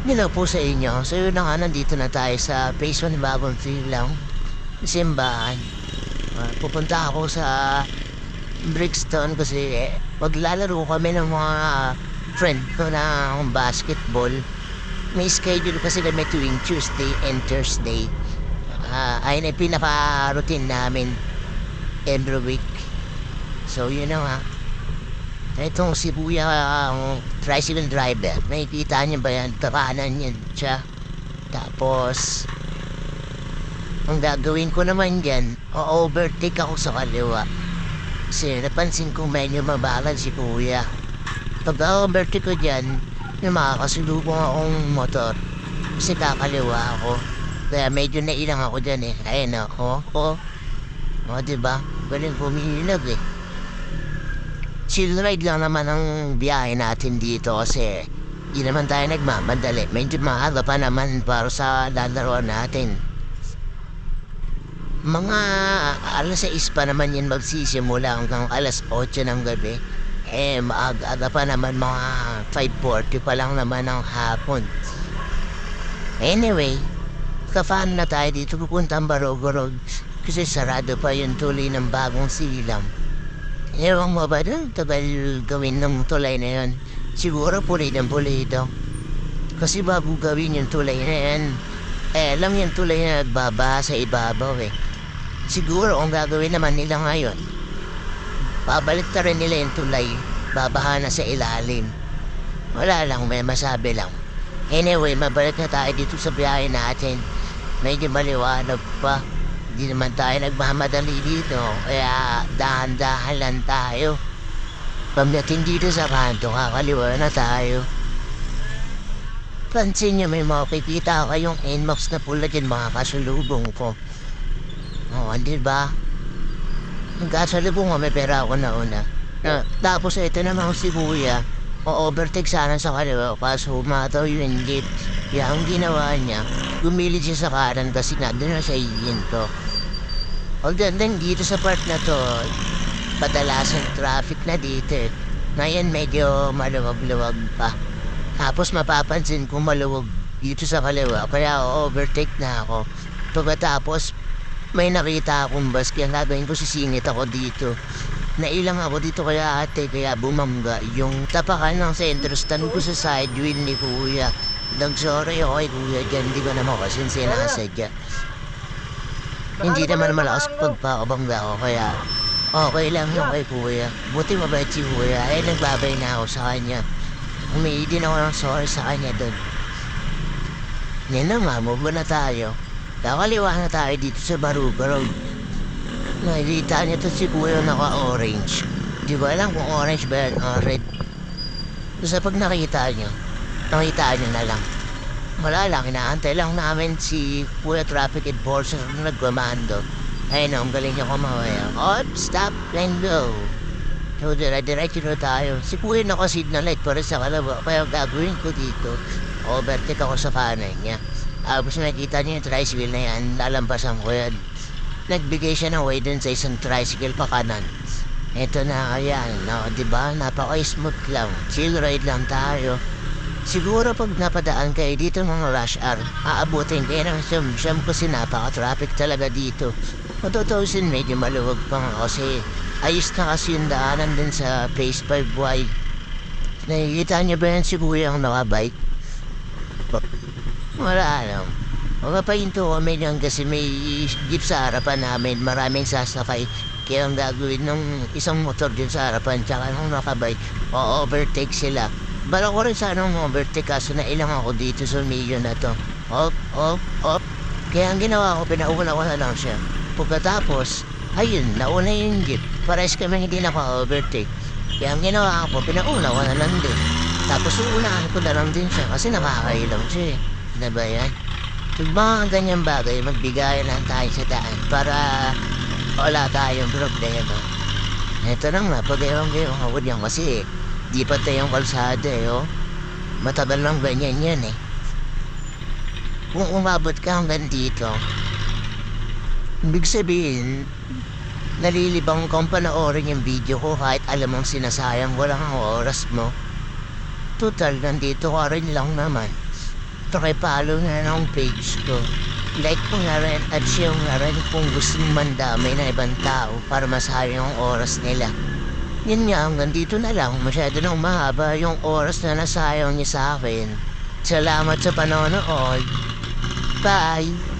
Hello po sa inyo. So yun na nga, nandito na tayo sa phase 1 ng bagong lang simbahan. Pupunta ako sa Brixton kasi maglalaro kami ng mga friend ko ng basketball. May schedule kasi kami tuwing Tuesday and Thursday. Ayun ay pinaka-routine namin every week. So yun na nga. Itong si Kuya ang tricycle driver. Nakikita niyo ba yan? Kakanan yan siya. Tapos, ang gagawin ko naman yan, o-overtake ako sa kaliwa. Kasi napansin ko medyo mabagal si Kuya. Pag overtake ko dyan, yung makakasulubong akong motor. Kasi kakaliwa ako. Kaya medyo nailang ako dyan eh. Ayun ako. O diba? Galing pumilag eh. Chill ride lang naman ang biyahe natin dito kasi di naman tayo nagmamadali. Medyo maaga pa naman para sa lalaroan natin. Mga alas 6 pa naman yan magsisimula hanggang alas 8 ng gabi. Maaga pa naman, mga 5:40 pa lang naman ng hapon. Anyway, kafano na tayo dito pupuntang Barugurog kasi sarado pa yung tuloy ng bagong silam. Ewan mo ba doon? Tagal gawin ng tulay na yun. Siguro pulido. Kasi bago gawin yung tulay na yan, alam yung tulay na nagbaba sa ibabaw eh. Siguro ang gagawin naman nila ngayon, babalik na rin nila yung tulay, babaha na sa ilalim. Wala lang, may masabi lang. Anyway, mabalik na tayo dito sa biyahe natin. Medyo maliwanag pa. Hindi naman tayo nagmamadali dito, kaya dahan-dahan lang tayo. Pagdating dito sa kanto, kakaliwa na tayo. Pansin niyo, may makikita kayong NMAX na pula dyan, mga kasulubong ko. Diba? Nagkasalubong kami pero ako nauna. Tapos ito naman si Kuya, o-overtake sana sa kaliwa, kaso humataw yung jeep. Kaya ang ginawa niya, gumilid siya sa kanan kasi nandun na sa ihinto. Although dito sa part na to, padalasan traffic na dito. Ngayon medyo maluwag-luwag pa. Tapos mapapansin ko maluwag dito sa kaliwa, kaya overtake na ako. Pagkatapos, may nakita akong bus, kaya gagawin ko sisingit ako dito. Nailang ako dito kaya kaya bumangga yung tapakan ng sentro stand ko sa side wheel ni Kuya. Nag-sorry ako kay Kuya dyan, di ko naman kasi sinasadya. Hindi naman malakas pagpakabangga ako, kaya okay lang yung kay Kuya. Buti mabait si Kuya, nagbabay na ako sa kanya. Humingi din ako ng sorry sa kanya doon. Yan na nga, move na tayo. Kakaliwa na tayo dito sa Barugurog. Nakikita niyo to si Kuya naka-orange. Di ba alam kung orange ba yan o red? Basta pag nakita niyo na lang. Wala lang, inaantay lang namin si Kuya Traffic Enforcer na nagkomando. Ayun, ang galing niya kumawaya. Stop and go. So, diretso na tayo. Si Kuya naka-signal light para sa kalawa. Kaya gagawin ko dito, overtake ako sa kanan niya. Tapos nakita niya yung tricycle na yan, lalampasan ko yan. Nagbigay siya ng way dun sa isang tricycle pa kanan. Ito na, ayan, no, diba? Napaka-smooth lang. Chill ride lang tayo. Siguro pag napadaan kayo dito ng rush hour, aabutin kayo ng siyam kasi napaka-traffic talaga dito. Matutusin medyo maluwag pa nga kasi ayos na kasi yung daanan din sa phase 5 wide. Nakikita niyo ba yan si Kuya ang nakabike? Wala lang. Mapapahinto kami lang kasi may jeep sa harapan namin, maraming sasakay. Kaya ang gagawin ng isang motor din sa harapan tsaka nung nakabike, o-overtake sila. Bala ko rin sana overtake kaso nailang ako dito sa medio na to. Op. Kaya ang ginawa ko, pinauna ko na lang siya. Pagkatapos, ayun, nauna yung jeep. Pares kami hindi naka-overtake. Kaya ang ginawa ko, pinauna ko na lang din. Tapos uunahan ko na lang din siya kasi nakakailang siya eh. Ano ba yan? Pag mga ganyang bagay, magbigay lang tayo sa daan para wala tayong problema. Ito lang na, pag-ayong-gayong ako niyan kasi di pa tayong kalsada eh, oh. Matagal lang ganyan yan eh. Kung umabot ka hanggang dito, ibig sabihin, nalilibang kang panoorin yung video ko kahit alam mong sinasayang ko lang ang oras mo. Total, nandito ka rin lang naman. pakipollow na ng page ko. Like ko na rin at share na rin kung gusto mandamay na ibang tao para masayang yung oras nila. Yun nga, hanggang dito na lang. Masyado nang mahaba yung oras na nasayang niya sa akin. Salamat sa panonood. Bye!